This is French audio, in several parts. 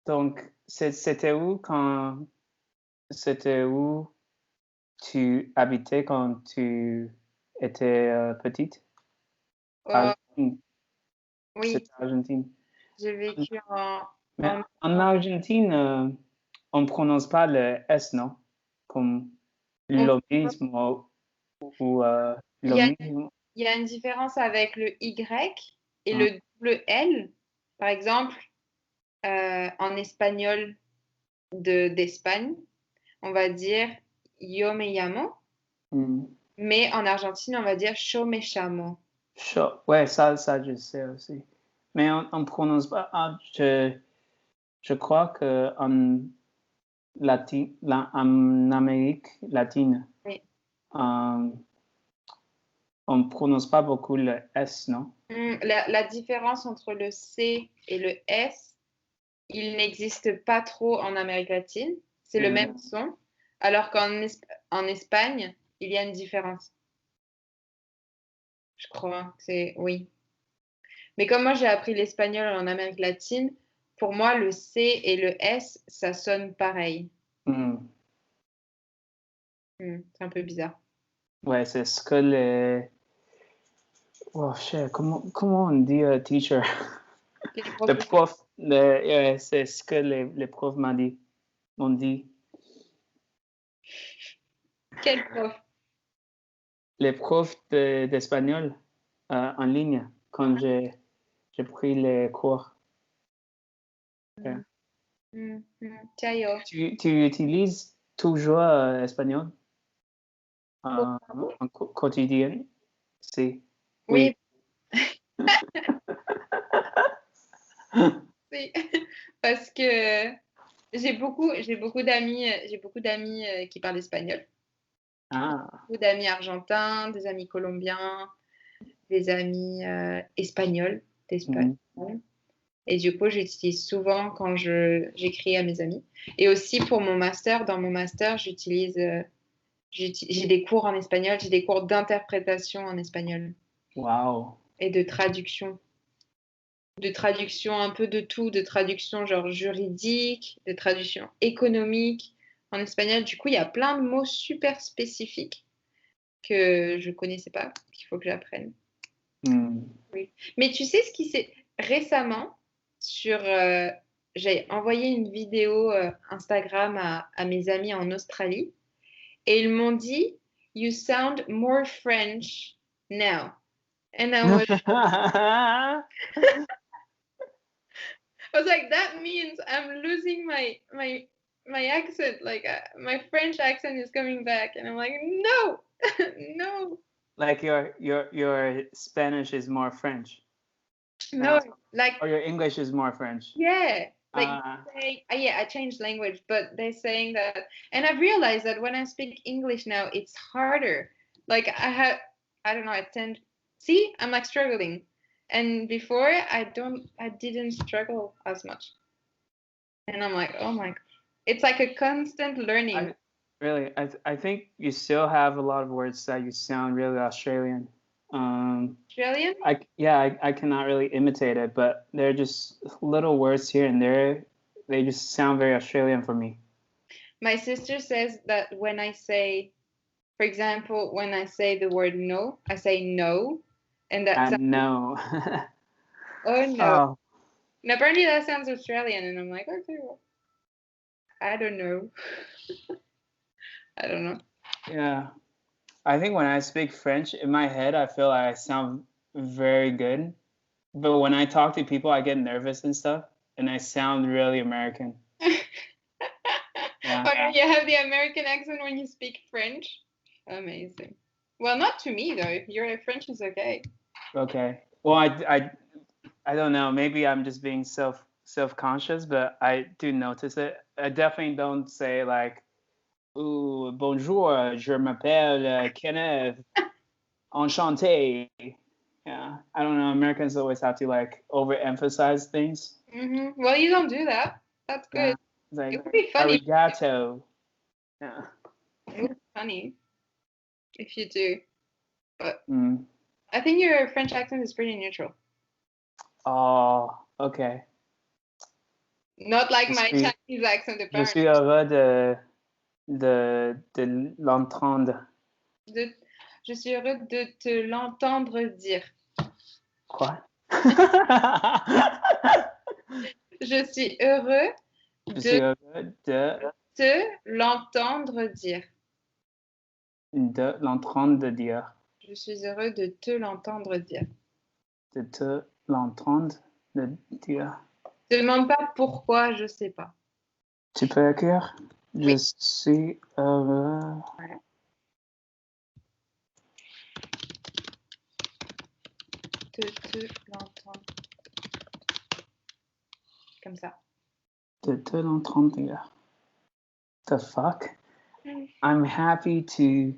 Donc, c'était où tu habitais quand tu étais petite? Euh, Argentine. oui, C'était Argentine. j'ai vécu Mais en, en Argentine, on ne prononce pas le S, non? Comme on- l'omisme ou il y a, l'omisme. il y a une différence avec le Y et Hein. le double L. Par exemple, en espagnol d'Espagne, on va dire yo me llamo, Hmm. mais en Argentine, on va dire yo me llamo. Ouais, ça, je sais aussi. Mais on prononce pas. Je crois que en Amérique latine, Oui. euh, on ne prononce pas beaucoup le S, non? La différence entre le C et le S, il n'existe pas trop en Amérique latine. C'est le même son, alors en Espagne, il y a une différence. Je crois que c'est oui. Mais comme moi j'ai appris l'espagnol en Amérique latine, pour moi le C et le S, ça sonne pareil. Hmm. C'est un peu bizarre. Ouais, c'est ce que Oh, shit, comment on dit teacher? Les Le profs- prof, c'est ce que les profs m'ont dit. Quel prof? Les profs d'espagnol en ligne, quand j'ai pris les cours. Mm, Ouais. Chayo. Tu utilises toujours espagnol Pour- en quotidien? Si. Oui. Oui, oui. Parce que j'ai beaucoup d'amis qui parlent espagnol. Ah. Beaucoup d'amis argentins, des amis colombiens, des amis espagnols d'Espagne. Mhm. Et du coup, j'utilise souvent quand j'écris à mes amis. Et aussi pour mon master, dans mon master, j'ai des cours en espagnol, j'ai des cours d'interprétation en espagnol Wow. et de traduction. De traduction un peu de tout, de traduction genre juridique, de traduction économique en espagnol. Du coup, il y a plein de mots super spécifiques que je connaissais pas, qu'il faut que j'apprenne. Hmm. Oui. Mais tu sais ce qui s'est récemment j'ai envoyé une vidéo Instagram à mes amis en Australie et ils m'ont dit You sound more French now. And I was like, that means I'm losing my accent. Like my French accent is coming back, and I'm like, no, no, Like your Spanish is more French. no. Like Or your English is more French. yeah, like Uh, yeah, I changed language, but they're saying that, and I've realized that when I speak English now, it's harder. Like I don't know, I tend, see, I'm like struggling, and before I didn't struggle as much, and I'm like, oh my, it's like a constant learning. I think you still have a lot of words that you sound really Australian. Australian? I cannot really imitate it, but they're just little words here and there. They just sound very Australian for me. My sister says that when I say, for example, when I say the word no, I say no, and that sounds, No. oh no. Oh, And apparently that sounds Australian, and I'm like, okay, well, I don't know. I don't know. yeah. I think when I speak French in my head, I feel like I sound very good. But when I talk to people, I get nervous and stuff, and I sound really American. Yeah. Oh, yeah, you have the American accent when you speak French. Amazing. Well, not to me though. Your French is okay. Okay. Well, I don't know. Maybe I'm just being self-conscious, but I do notice it. I definitely don't say like, "Ooh, bonjour, je m'appelle Kenneth, enchanté." Yeah, I don't know. Americans always have to like overemphasize things. Well, you don't do that. That's Yeah, good. it's It like would be funny. arigato. Yeah. It would be funny if you do. But Mm. I think your French accent is pretty neutral. Oh, okay. Not like Je my suis- Chinese accent, Je apparently. suis heureux de l'entendre. Je suis heureux de te l'entendre dire. Quoi? Je suis heureux Je suis heureux te l'entendre dire. de l'entendre dire. Je suis heureux de te l'entendre dire. De te l'entendre dire. Ne demande pas pourquoi, je sais pas. Tu peux écrire? Je Oui. suis heureux. Voilà. De te l'entendre. Comme ça. De te l'entendre dire. The fuck? Mm. I'm happy to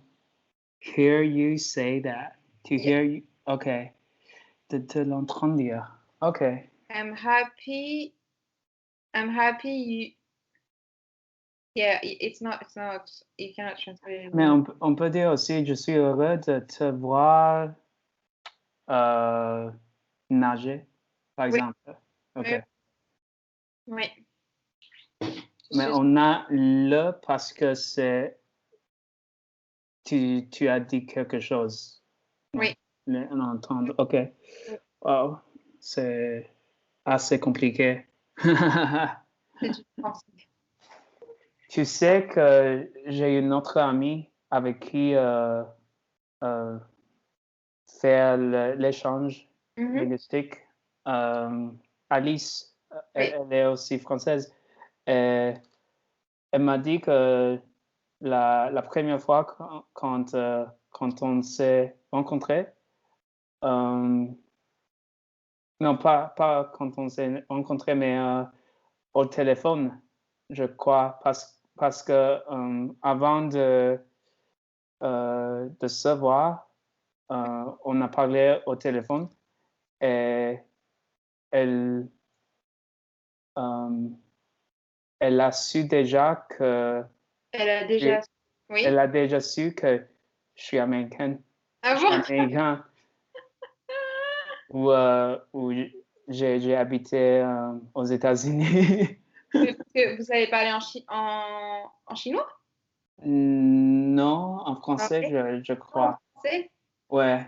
hear you say that. To Yeah. hear you. Okay. De te l'entendre dire. Okay. I'm happy you. Yeah, it's not, you cannot translate it. Mais on peut dire aussi, je suis heureux de te voir nager, par Oui. exemple. Ok. Oui. Mais on a le parce que c'est. Tu as dit quelque chose. Oui. On entend. Ok. Wow. C'est assez compliqué. C'est du français. Tu sais que j'ai une autre amie avec qui faire l'échange linguistique. Alice, elle est aussi française. Et elle m'a dit que la première fois quand on s'est rencontrés, non, pas quand on s'est rencontrés, mais au téléphone, je crois, parce que avant de se voir, on a parlé au téléphone et elle a su déjà que Elle a déjà. Oui. elle a déjà su que je suis américaine. Ah Je suis bon? américain. Où j'ai habité aux États-Unis. Que vous savez parler en chinois? Non, en français, Okay. je crois. En français? Ouais.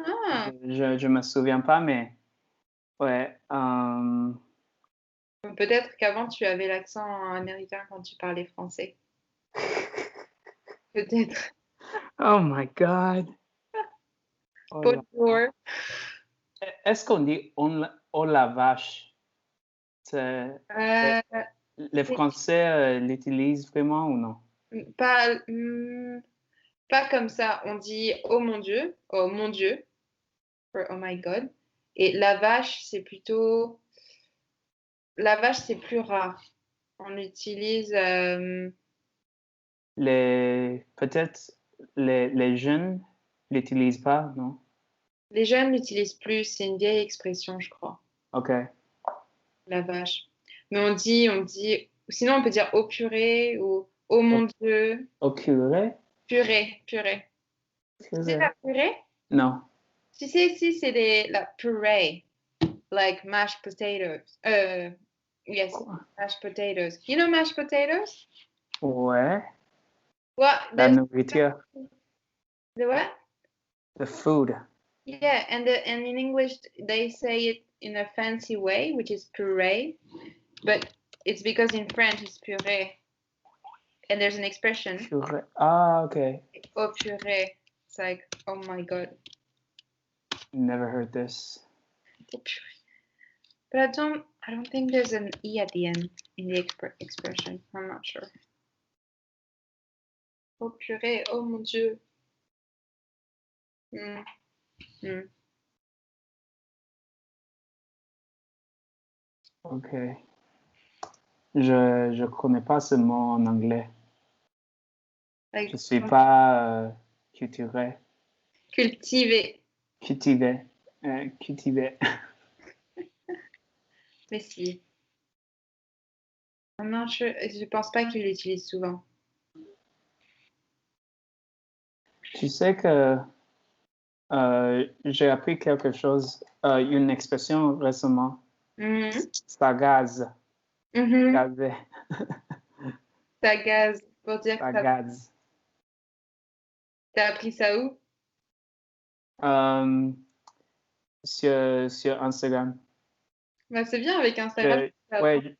Ah. Je me souviens pas, mais ouais. Peut-être qu'avant tu avais l'accent américain quand tu parlais français. Peut-être. Oh my God. Oh là. Bonjour. Est-ce qu'on dit oh la vache? Les Français l'utilisent vraiment ou non? Pas, pas comme ça. On dit oh mon Dieu, or oh my God. Et la vache, c'est plutôt. La vache, c'est plus rare. On utilise. Peut-être les jeunes l'utilisent pas, non? Les jeunes l'utilisent plus. C'est une vieille expression, je crois. Ok. La vache. Mais on dit. Sinon, on peut dire oh purée ou oh mon Dieu. Au curé? Purée. Tu sais la purée? Non. Tu sais, si c'est la purée, like mashed potatoes. Yes, mashed potatoes. You know mashed potatoes? Ouais. Well, La nourriture. The what? The food. Yeah, and in English they say it in a fancy way, which is puree, but it's because in French it's purée. And there's an expression. Purée. Ah, okay. Oh purée. It's like, oh my God. Never heard this. Oh, purée. But I don't think there's an E at the end in the expression. I'm not sure. Oh purée, oh mon Dieu. Ok. Je connais pas ce mot en anglais. Like, je suis pas cultivé. Cultivé. Cultivé. Cultivé. Mais si. Non, je pense pas qu'il l'utilise souvent. Tu sais que j'ai appris quelque chose, une expression récemment. Sagaz. Mhm. Gazer. Ça gaze pour dire que Ça gaze. t'as appris ça où? Sur Instagram. Bah, c'est bien avec Instagram. Ouais,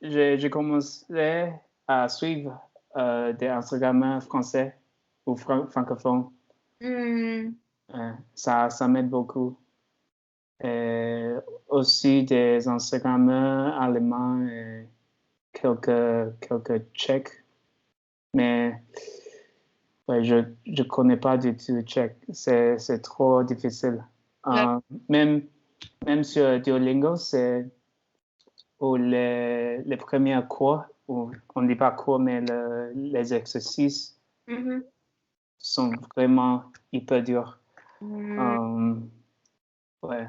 j'ai commencé à suivre des Instagrammeurs français ou francophones. Hmm. Ça m'aide beaucoup. Et aussi des Instagrammeurs allemands et quelques Tchèques. Mais ouais, je connais pas du tout le tchèque. C'est trop difficile. Ouais. Même sur Duolingo, c'est pour les premiers cours, ou on ne dit pas cours, mais les exercices Mhm. sont vraiment hyper durs. Hmm. Ouais.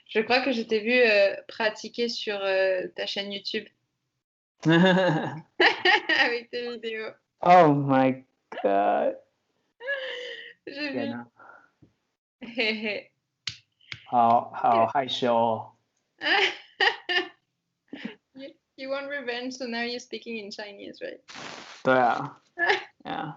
Je crois que je t'ai vu pratiquer sur ta chaîne YouTube avec tes vidéos. Oh my God. J'ai vu. 天哪，好害羞。You want revenge, so now you're speaking in Chinese, right? 对啊，yeah.